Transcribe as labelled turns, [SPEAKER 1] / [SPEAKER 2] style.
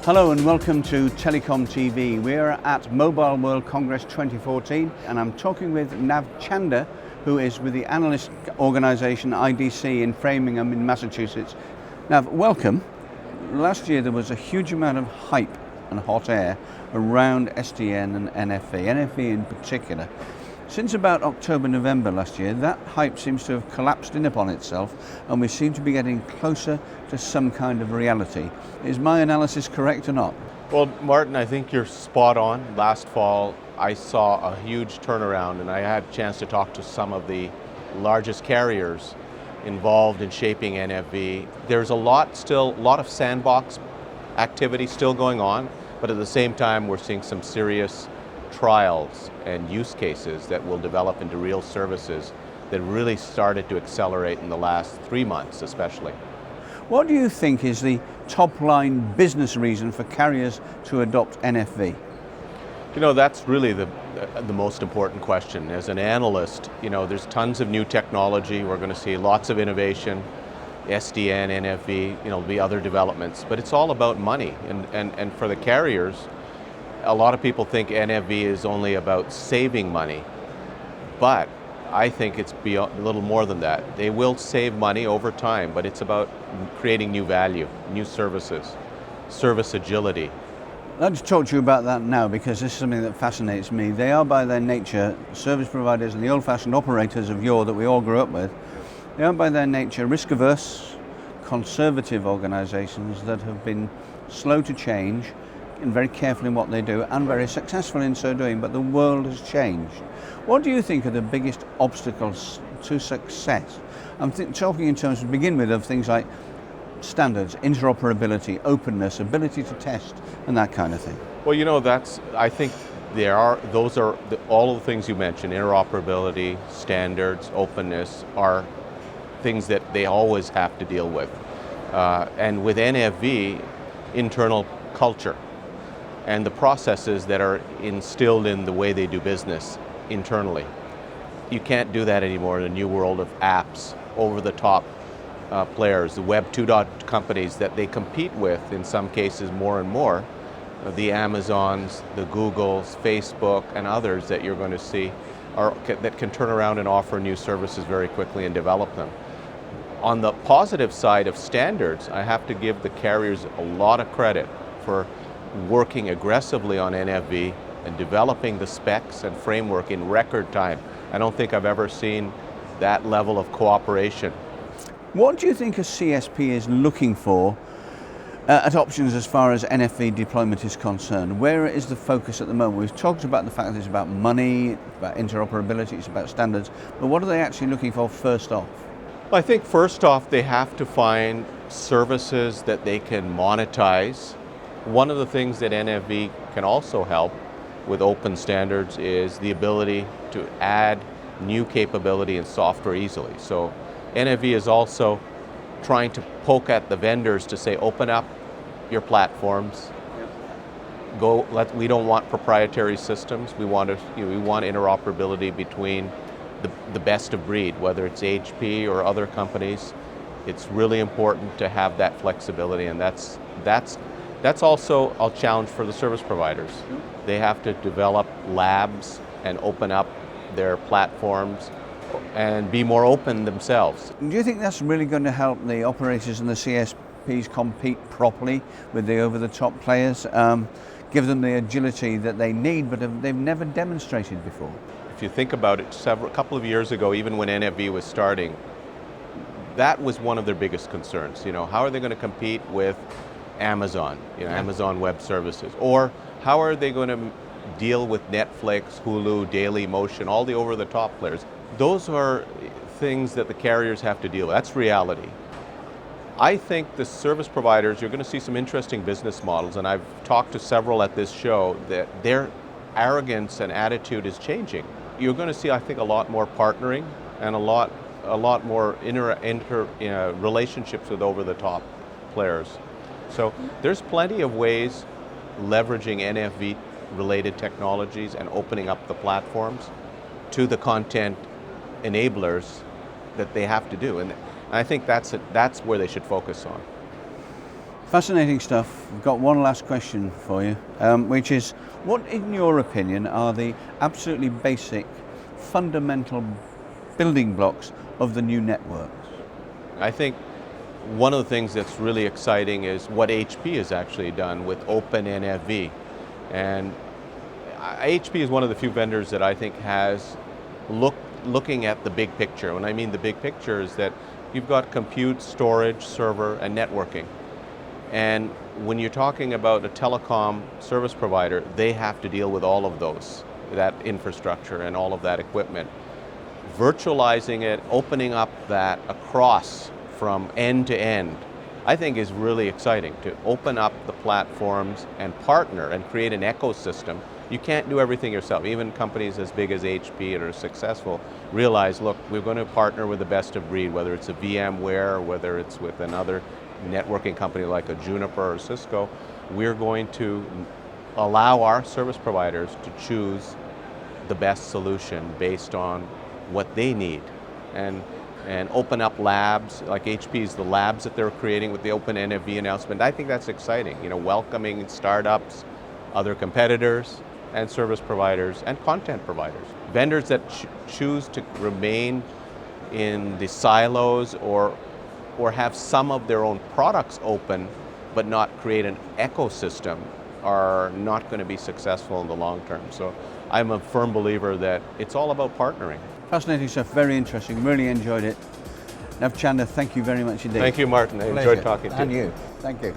[SPEAKER 1] Hello and welcome to TelecomTV. We're at Mobile World Congress 2014 and I'm talking with Nav Chander, who is with the analyst organisation IDC in Framingham in Massachusetts. Nav, welcome. Last year there was a huge amount of hype and hot air around SDN and NFV, NFV in particular. Since about October, November last year, that hype seems to have collapsed in upon itself and we seem to be getting closer to some kind of reality. Is my analysis correct or not?
[SPEAKER 2] Well, Martin, I think you're spot on. Last fall, I saw a huge turnaround and I had a chance to talk to some of the largest carriers involved in shaping NFV. There's a lot of sandbox activity still going on, but at the same time, we're seeing some serious trials and use cases that will develop into real services that really started to accelerate in the last 3 months especially.
[SPEAKER 1] What do you think is the top line business reason for carriers to adopt NFV?
[SPEAKER 2] You know, that's really the most important question. As an analyst, you know, there's tons of new technology. We're going to see lots of innovation, SDN, NFV, you know, there'll be other developments, but it's all about money. And for the carriers, a lot of people think NFV is only about saving money, but I think it's a little more than that. They will save money over time, but it's about creating new value, new services, service agility.
[SPEAKER 1] I'll just talk to you about that now because this is something that fascinates me. They are by their nature, service providers and the old-fashioned operators of yore that we all grew up with, they are by their nature risk-averse, conservative organisations that have been slow to change and very careful in what they do and very successful in so doing, but the world has changed. What do you think are the biggest obstacles to success? I'm talking in terms to begin with of things like standards, interoperability, openness, ability to test and that kind of thing.
[SPEAKER 2] Well, you know, I think those are all of the things you mentioned, interoperability, standards, openness are things that they always have to deal with. And with NFV, internal culture and the processes that are instilled in the way they do business internally. You can't do that anymore in a new world of apps, over-the-top players, the Web 2.0 companies that they compete with in some cases more and more, the Amazons, the Googles, Facebook, and others that you're going to see that can turn around and offer new services very quickly and develop them. On the positive side of standards, I have to give the carriers a lot of credit for working aggressively on NFV and developing the specs and framework in record time. I don't think I've ever seen that level of cooperation.
[SPEAKER 1] What do you think a CSP is looking for at options as far as NFV deployment is concerned? Where is the focus at the moment? We've talked about the fact that it's about money, about interoperability, it's about standards, but what are they actually looking for first off?
[SPEAKER 2] I think first off, they have to find services that they can monetize. One of the things that NFV can also help with open standards is the ability to add new capability and software easily. So NFV is also trying to poke at the vendors to say, open up your platforms. We don't want proprietary systems. We want interoperability between the best of breed, whether it's HP or other companies. It's really important to have that flexibility, and that's also a challenge for the service providers. They have to develop labs and open up their platforms and be more open themselves.
[SPEAKER 1] Do you think that's really going to help the operators and the CSPs compete properly with the over-the-top players, give them the agility that they need but they've never demonstrated before?
[SPEAKER 2] If you think about it, a couple of years ago, even when NFV was starting, that was one of their biggest concerns. You know, how are they going to compete with Amazon, Amazon Web Services? Or how are they going to deal with Netflix, Hulu, Dailymotion, all the over-the-top players? Those are things that the carriers have to deal with. That's reality. I think the service providers, you're going to see some interesting business models, and I've talked to several at this show, that their arrogance and attitude is changing. You're going to see, I think, a lot more partnering and a lot more relationships with over-the-top players. So there's plenty of ways leveraging NFV related technologies and opening up the platforms to the content enablers that they have to do. And I think that's where they should focus on.
[SPEAKER 1] Fascinating stuff. We've got one last question for you, which is, what in your opinion are the absolutely basic, fundamental building blocks of the new networks?
[SPEAKER 2] I think one of the things that's really exciting is what HP has actually done with Open NFV. And HP is one of the few vendors that I think has looking at the big picture. When I mean the big picture is that you've got compute, storage, server, and networking. And when you're talking about a telecom service provider, they have to deal with all of those, that infrastructure and all of that equipment. Virtualizing it, opening up that across from end to end, I think is really exciting, to open up the platforms and partner and create an ecosystem. You can't do everything yourself. Even companies as big as HP that are successful realize, look, we're going to partner with the best of breed, whether it's a VMware or whether it's with another networking company like a Juniper or Cisco. We're going to allow our service providers to choose the best solution based on what they need, and open up labs like HP's, the labs that they're creating with the Open NFV announcement. I think that's exciting, welcoming startups, other competitors, and service providers and content providers. Vendors that choose to remain in the silos or have some of their own products open but not create an ecosystem are not going to be successful in the long term. So I'm a firm believer that it's all about partnering.
[SPEAKER 1] Fascinating stuff, very interesting, really enjoyed it. Nav Chander, thank you very much indeed.
[SPEAKER 2] Thank you, Martyn. I enjoyed talking to you.
[SPEAKER 1] And you. Thank you.